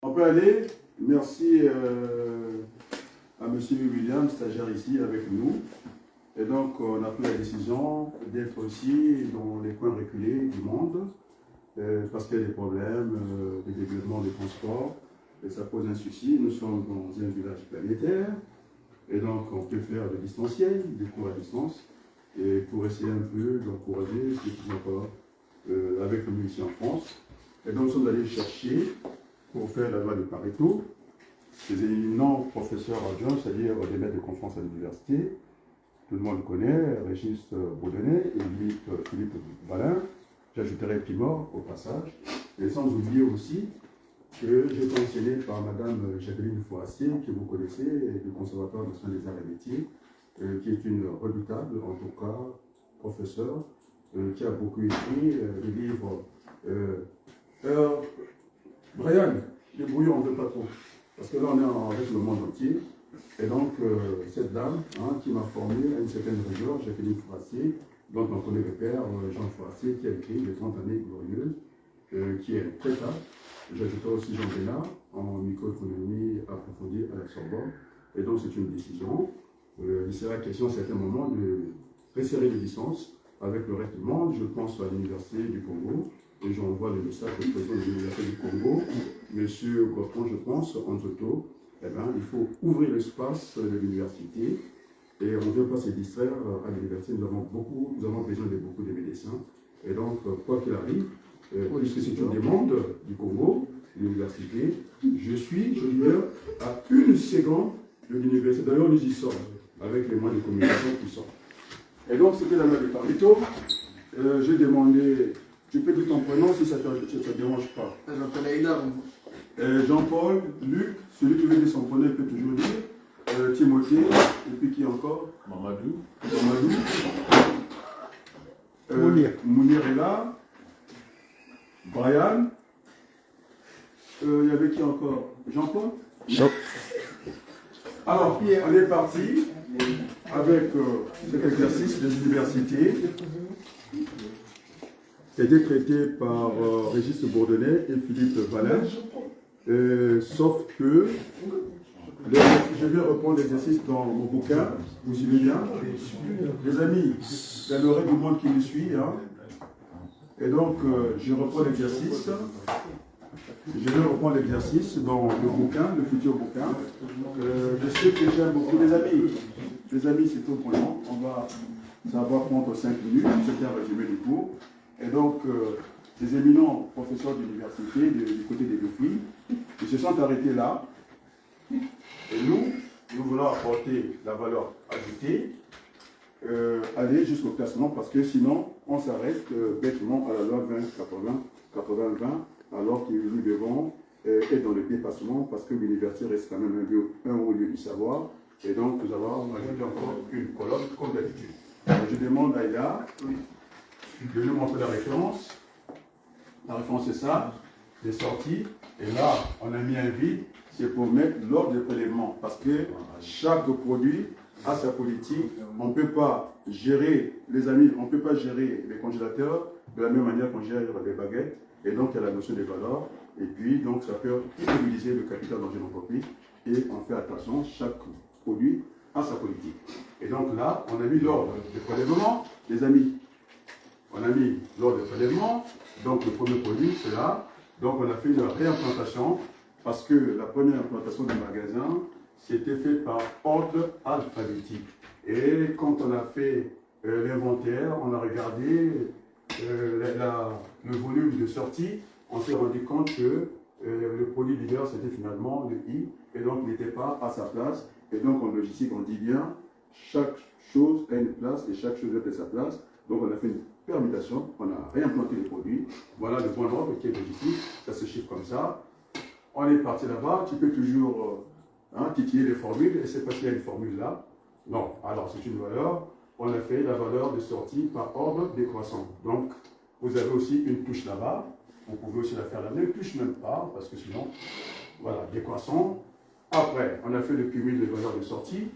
On peut aller. Merci à M. William, stagiaire ici avec nous. Et donc, on a pris la décision d'être aussi dans les coins reculés du monde parce qu'il y a des problèmes de développement des transports et ça pose un souci. Nous sommes dans un village planétaire et donc on peut faire le distanciel, des cours à distance, et pour essayer un peu d'encourager ceux qui sont pas avec nous ici en France. Et donc, nous sommes allés chercher pour faire la loi de Pareto des éminents professeurs adjoints, c'est-à-dire des maîtres de conférence à l'université. Tout le monde connaît, Régis Baudonnet et Philippe Balin. J'ajouterai Pimor au passage. Et sans oublier aussi que j'ai été enseigné par Madame Jacqueline Fourassier, que vous connaissez, du Conservatoire national des arts et métiers, qui est une redoutable, en tout cas, professeure, qui a beaucoup écrit des livres. Brian, débrouillons, on ne veut pas trop. Parce que là, on est avec le monde entier. Et donc, cette dame qui m'a formé à une certaine rigueur, Jacqueline Fourassier, dont on connaît le père, Jean Fourassier, qui a écrit Les 30 années glorieuses, qui est très tard. J'ajouterai aussi Jean Bénard en microéconomie approfondie à la Sorbonne. Et donc, c'est une décision. Il sera question à certains moments de resserrer les distances avec le reste du monde. Je pense à l'Université du Congo. Et j'envoie le message au président de l'Université du Congo, M. Gauton, je pense, en Zoto. Eh bien, il faut ouvrir l'espace de l'université et on ne peut pas se distraire à l'université. Nous avons besoin de beaucoup de médecins. Et donc, quoi qu'il arrive, puisque c'est une demande du Congo, l'université, je demeure à une seconde de l'université. D'ailleurs, nous y sommes, avec les moyens de communication qui sont. Et donc, c'était la loi de Pareto. J'ai demandé. Tu peux dire ton prénom si ça ne te dérange pas. Je m'appelle Aïda. Jean-Paul, Luc, celui qui veut dire son prénom peut toujours dire. Timothée, et puis qui encore? Mamadou. Mounir est là. Brian. Il y avait qui encore? Jean-Paul? Alors, on est parti avec cet exercice des universités. C'est décrété par Régis Baudonnet et Philippe Balin. Sauf que je vais reprendre l'exercice dans mon bouquin. Vous suivez bien? Les amis, il y a l'oreille du monde qui me suit. Et donc, je reprends l'exercice. Je vais reprendre l'exercice dans le bouquin, le futur bouquin. Je sais que j'aime beaucoup les amis. Les amis, c'est tout prenant. Ça va prendre 5 minutes. C'est un résumé du cours. Et donc, les éminents professeurs d'université du côté des deux filles, ils se sont arrêtés là. Et nous voulons apporter la valeur ajoutée, aller jusqu'au classement, parce que sinon, on s'arrête bêtement à la loi 20-80-80-20, alors que nous devons être dans le dépassement, parce que l'université reste quand même un haut lieu du savoir. Et donc, nous avons ajouté encore une colonne, comme d'habitude. Je demande à Aïda de nous montrer la référence. La référence, c'est ça, les sorties. Et là, on a mis un vide, c'est pour mettre l'ordre de prélèvement. Parce que chaque produit a sa politique. On ne peut pas gérer, les amis, on ne peut pas gérer les congélateurs de la même manière qu'on gère les baguettes. Et donc, il y a la notion des valeurs. Et puis, donc, ça peut immobiliser le capital dans une entreprise. Et on fait attention, chaque produit a sa politique. Et donc là, on a mis l'ordre de prélèvement, les amis. On a mis l'ordre de prélèvement, donc le premier produit, c'est là. Donc on a fait une réimplantation, parce que la première implantation du magasin, c'était fait par ordre alphabétique. Et quand on a fait l'inventaire, on a regardé le volume de sortie, on s'est rendu compte que le produit leader, c'était finalement le I, et donc il n'était pas à sa place. Et donc en logistique, on dit bien, chaque chose a une place, et chaque chose a sa place. Donc on a fait une permutation, on a réimplanté les produits. Voilà le bon ordre qui est logistique, ça se chiffre comme ça. On est parti là-bas, tu peux toujours titiller les formules, et c'est parce qu'il y a une formule là. Non, alors c'est une valeur. On a fait la valeur de sortie par ordre décroissant. Donc vous avez aussi une touche là-bas, vous pouvez aussi la faire là, ne touche même pas, parce que sinon, voilà, décroissant. Après, on a fait le cumul des valeurs de sortie.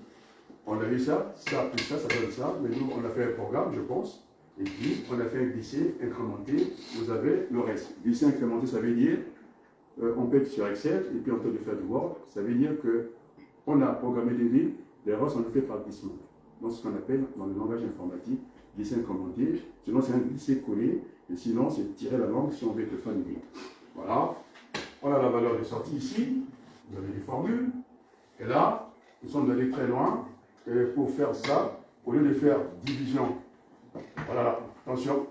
On a vu ça plus ça donne ça. Mais nous, on a fait un programme, je pense. Et puis, on a fait un glisser incrémenté. Vous avez le reste. Glisser incrémenté, ça veut dire on peut être sur Excel et puis en train de faire du Word, ça veut dire qu'on a programmé des lignes, l'erreur sont faites par glissement. Donc, ce qu'on appelle dans le langage informatique, glisser commandé, sinon c'est un glisser-coller, et sinon c'est tirer la langue si on veut être familier. Voilà. On a la valeur de sortie ici, vous avez les formules, et là, nous sommes allés très loin, et pour faire ça, au lieu de faire division, voilà, attention,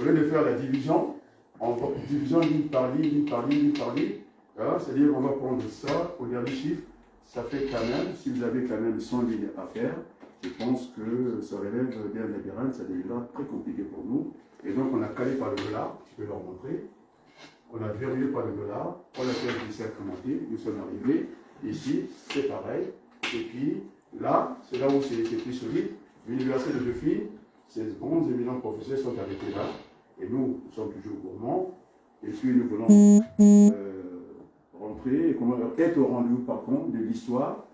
au lieu de faire la division, en division ligne par ligne, ligne par ligne, ligne par ligne, voilà, c'est-à-dire qu'on va prendre ça au dernier chiffre, ça fait quand même, si vous avez quand même 100 lignes à faire, je pense que ça relève d'un labyrinthe, ça deviendra très compliqué pour nous. Et donc on a calé par le dollar, je vais leur montrer. On a verrouillé par le dollar, on a fait du cercle commenté, nous sommes arrivés. Ici, c'est pareil. Et puis là, c'est là où c'est plus solide. L'université de Dauphine, ces bons éminents professeurs sont arrêtés là. Et nous sommes toujours gourmands. Et puis nous voulons rentrer, être au rendez-vous par contre de l'histoire,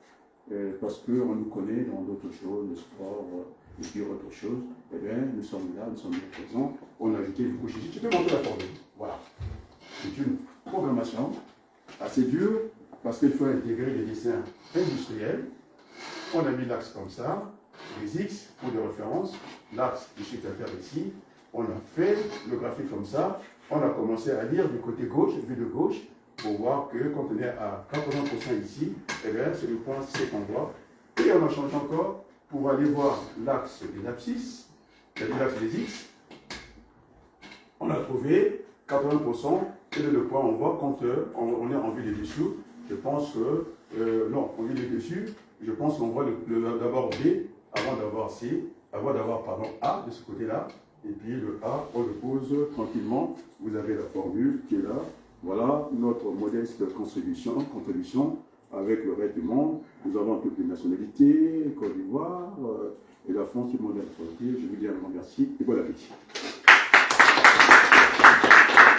parce qu'on nous connaît dans d'autres choses, le sport, et puis autre chose. Eh bien, nous sommes là, nous sommes bien présents. On a ajouté du couche ici. Tu peux montrer la formule. Voilà. C'est une programmation assez dure, parce qu'il faut intégrer les dessins industriels. On a mis l'axe comme ça, les X pour des références, l'axe du chiffre d'affaires ici. On a fait le graphique comme ça. On a commencé à lire du côté gauche, vu de gauche, pour voir que quand on est à 80% ici, eh bien, c'est le point C qu'on voit. Et on a changé encore pour aller voir l'axe des abscisses, c'est-à-dire l'axe des X. On a trouvé 80%, quel est le point on voit quand on est en vue des dessous. Je pense que, non, en vue des dessus, je pense qu'on voit d'abord B avant d'avoir C, avant d'avoir, pardon, A de ce côté-là. Et puis le A, on le pose tranquillement. Vous avez la formule qui est là. Voilà notre modeste contribution avec le reste du monde. Nous avons toutes les nationalités, Côte d'Ivoire et la France, tout le monde est à la frontière. Je vous dis un grand merci et bon appétit.